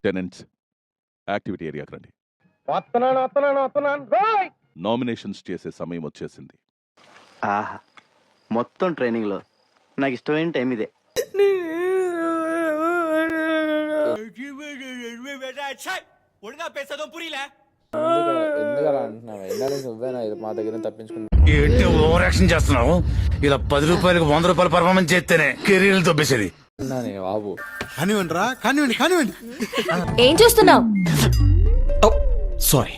Tenants activity ఏరియాకి రండి. Nominations చేసే సమయం వచ్చేసింది. ఆహా, మొత్తం ట్రైనింగ్ లో నాకు ఇష్టమైన టైం ఇదే. ఏంటి ఓవర్ యాక్షన్ చేస్తున్నావు? ఇలా 10 రూపాయలకు 100 రూపాయలు పర్ఫార్మెన్స్ చేస్తేనే కెరీర్ దొబ్బేసేది. బాబు కానివ్వండి. ఏం చూస్తున్నావు? సారీ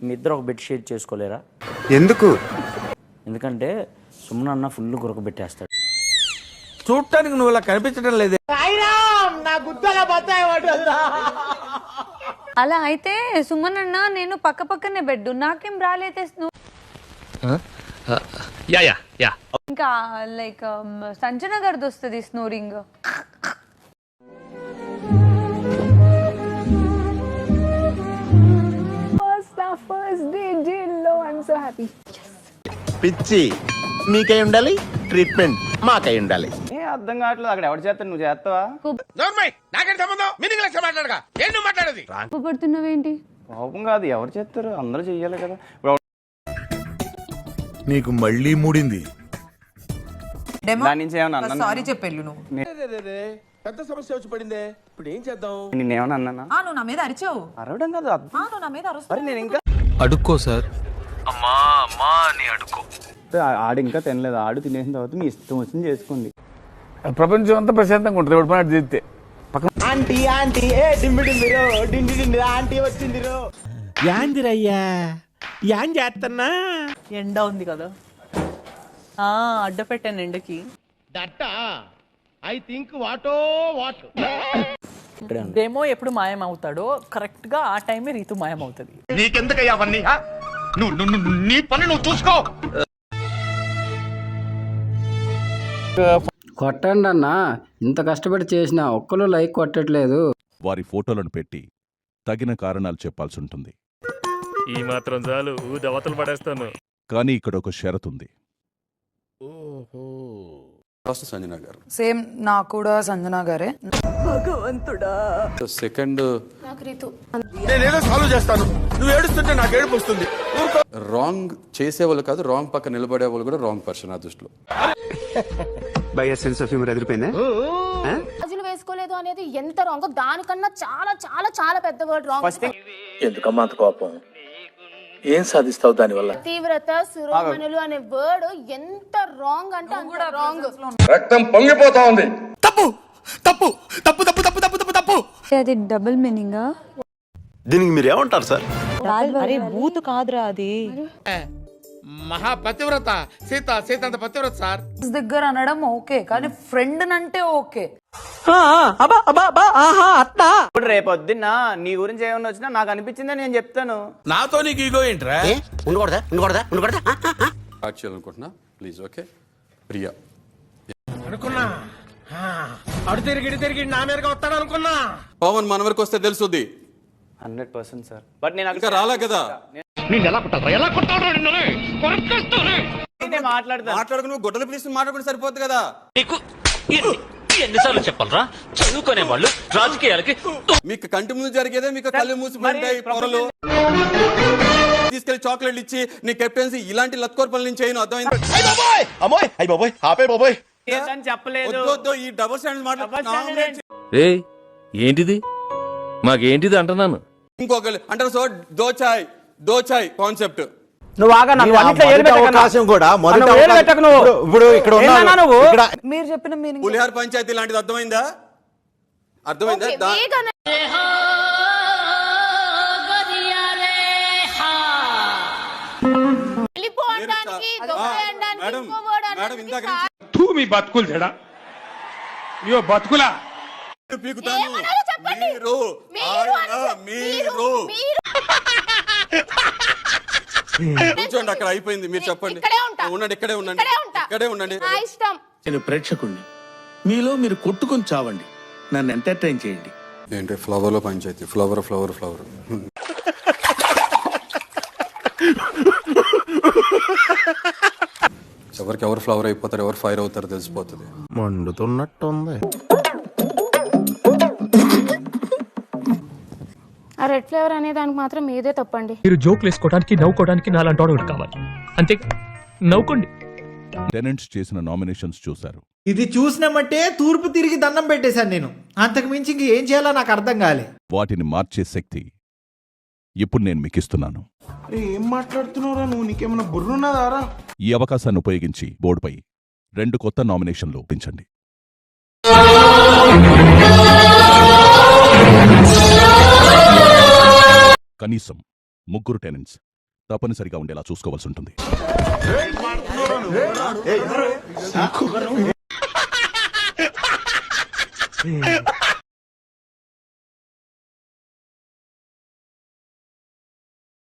మీ ఇద్దరు ఒక బెడ్ షేర్ చేసుకోలేరా? ఎందుకు? ఎందుకంటే సుమన్ అన్న ఫుల్ గురక పెట్టేస్తాడు. చూడటానికి నువ్వు ఇలా కనిపించడం లేదే. అలా అయితే సుమన్ అన్న నేను పక్క పక్కనే బెడ్, నాకేం రాలేదే ఇంకా లైక్ సంజన గారిది వస్తుంది స్నోరింగ్. పిచ్చి మీకై ఉండాలి, ట్రీట్మెంట్ మాకై ఉండాలి. ఏ అర్థం కావట్లేదు. అక్కడ ఎవరు చేస్తారు? నువ్వు చేస్తావా? కోపడుతున్నావేంటి? కోపం కాదు, ఎవరు చేస్తారు? అందరూ చెయ్యాలి కదా. నీకు మళ్ళీ మూడింది. దాని నుంచి ఏమన్నా సారీ చెప్పెళ్ళు నువ్వు. పెద్ద సమస్య వచ్చి పడిందే, ఇప్పుడు ఏం చేద్దాం? నేనేమన్నా అన్నానా? నువ్వు నా మీద అరిచావు. అరవడం కాదు, నువ్వు నా మీద అరే నేను ఇంకా అడుక్కో సార్. ఆడు ఇంకా తినలేదు. ఆడు తినేసిన తర్వాత మీ ఇష్టం వచ్చింది చేసుకోండి. ప్రపంచం అంతా ప్రశాంతంగా ఉంటుంది ఎవడు పని చేస్తే. ఆంటీ ఆంటీ ఏ డింబి డింబిరో డిండి డిండి ఆంటీ వచ్చిందిరో. యాందిరయ్యా యాన్ చేస్తున్నా? ఎండ ఉంది కదా, అడ్డ పెట్టాను ఎండకి. డెమో ఎప్పుడు మాయం అవుతాడో కరెక్ట్ గా ఆ టైమే రీతు మాయం అవుతుంది. నీకెందుకయ్యా అవన్నీ? నీ పని నువ్వు చూసుకో. కొట్టండి అన్నా, ఇంత కష్టపడి చేసినా ఒక్కరు లైక్ కొట్టట్లేదు. వారి ఫోటోలను పెట్టి తగిన కారణాలు చెప్పాల్సి ఉంటుంది. ఈ మాత్రం చాలు, దవతలు పడేస్తాను. కానీ ఇక్కడ ఒక షరతుంది. సంజన గారు సేమ్ నాకు కూడా సంజనా గారే. భగవంతుడా. సెకండ్ నాకు రీతు. నేనేదో సాల్వ్ చేస్తాను, నువ్వు ఏడుస్తుంటే నాకు ఏడుపు వస్తుంది. రాంగ్ చేసేవాళ్ళు కాదు, రాంగ్ పక్క నిలబడే వాళ్ళు కూడా రాంగ్ పర్సన్ నా దృష్టిలో. బై సెన్స్ ఆఫ్ హ్యూమర్ ఎదిరిపోయిందా? గాజులు వేసుకోలేదు అనేది ఎంత రాంగ్, దానికన్నా చాలా చాలా చాలా పెద్ద వర్డ్ రాంగ్. ఎందుకమ్మా అంత కోపం? ఏం సాధిస్తావు దానివల్ల? తీవ్రత, శిరోమణులు అనే వర్డ్ ఎంత రాంగ్ అంటే అంత రాంగ్. రక్తం పొంగిపోతా ఉంది. తప్పు తప్పు తప్పు తప్పు తప్పు తప్పు తప్పు తప్పు. అది డబుల్ మీనింగ్. దీనికి మీరు ఏమంటారు సార్? అరే బూత్ కాదురా అది. మహాపతివ్రత సీత, సీత అంత పతివ్రత సార్. దగ్గర అనడం ఓకే, కానీ ఫ్రెండ్ అంటే ఓకే. ఇప్పుడు రేపొద్దున్న నీ గురించి ఏమన్నా వచ్చినా నాకు అనిపించిందని నేను చెప్తాను. నాతో నీకు ఈగో ఏంట్రా? స్టార్ట్ చేయాలనుకుంటున్నా, ప్లీజ్. ఓకే ప్రియా. అనుకున్నా అడు తిరిగి నా మీదగా వస్తాడు అనుకున్నా. పవన్ మన వరకు వస్తే తెలుసుద్ది. 100% సార్. బట్ నేను ఇంకా రాలే కదా. మాట్లాడుకు నువ్వు గొడ్డలు పిలిచి మాట్లాడుకుంటే సరిపోద్ది కదా. ఎన్నిసార్లు చెప్పాలరా, చదువుకునే వాళ్ళు రాజకీయాలకి. మీకు కంటి ముందు జరిగేదే మీకు కళ్ళు మూసిపోయింటాయి పొరలు. తీసుకెళ్లి చాక్లెట్లు ఇచ్చి నీ కెప్టెన్సీ ఇలాంటి లత్కోర్ పనులు నేను చేయను, అర్థమైంది? చెప్పలేదు. ఈ డబుల్ స్టాండర్డ్ మాట్లాడుతున్నాను. ఏంటిది మాకేంటిది అంటున్నాను. ఇంకొకరు అంటారు సో దోచాయ్ దోచాయ్ కాన్సెప్ట్. నువ్వు ఆగా అవకాశం కూడా ఇప్పుడు ఇక్కడ మీరు చెప్పిన మీనింగ్ పులిహార్ పంచాయతీ లాంటిది అర్థమైందా? అర్థమైందా? మేడం ఇందాక మీ బతుకులు చెడా ఇయో బతుకులా పీకుతాను. కూర్చోండి, అక్కడ అయిపోయింది. మీరు చెప్పండి. ఉండండి, ఇక్కడే ఉండండి, ఇక్కడే ఉండండి. నేను ప్రేక్షకుణ్ణి, మీలో మీరు కొట్టుకొని చావండి, నన్ను ఎంటర్టైన్ చేయండి. ఏంటి ఫ్లవర్ లో పంచాయతీ? Flower flower flower. ఎవరికి ఎవరు ఫ్లవర్ అయిపోతారు, ఎవరు ఫైర్ అవుతారో తెలిసిపోతుంది. మండుతున్నట్టుంది. ఆ రెడ్ ఫ్లేవర్ అనే దానికి మాత్రం మీదే తప్పండి. మీరు జోకులు వేసుకోవడానికి నవ్వుకోవడానికి నా అలాంటి వాడు కావాలి అంతే, నవ్వుకోండి. టెనెంట్స్ చేసిన నామినేషన్స్ చూశారు. ఇది చూసినామంటే తూర్పు తిరిగి దండం పెట్టేశాను నేను. అంతకు మించి ఇంక ఏం చేయాలో నాకు అర్థం కాలే. వాటిని మార్చే శక్తి ఇప్పుడు నేను మీకిస్తున్నాను. ఏం మాట్లాడుతున్నావురా నువ్వు? నీకేమైనా బుర్రున్నదారా? ఈ అవకాశాన్ని ఉపయోగించి బోర్డుపై 2 కొత్త నామినేషన్లు పెంచండి. కనీసం 3 టెనెంట్స్ తప్పనిసరిగా ఉండేలా చూసుకోవాల్సి ఉంటుంది.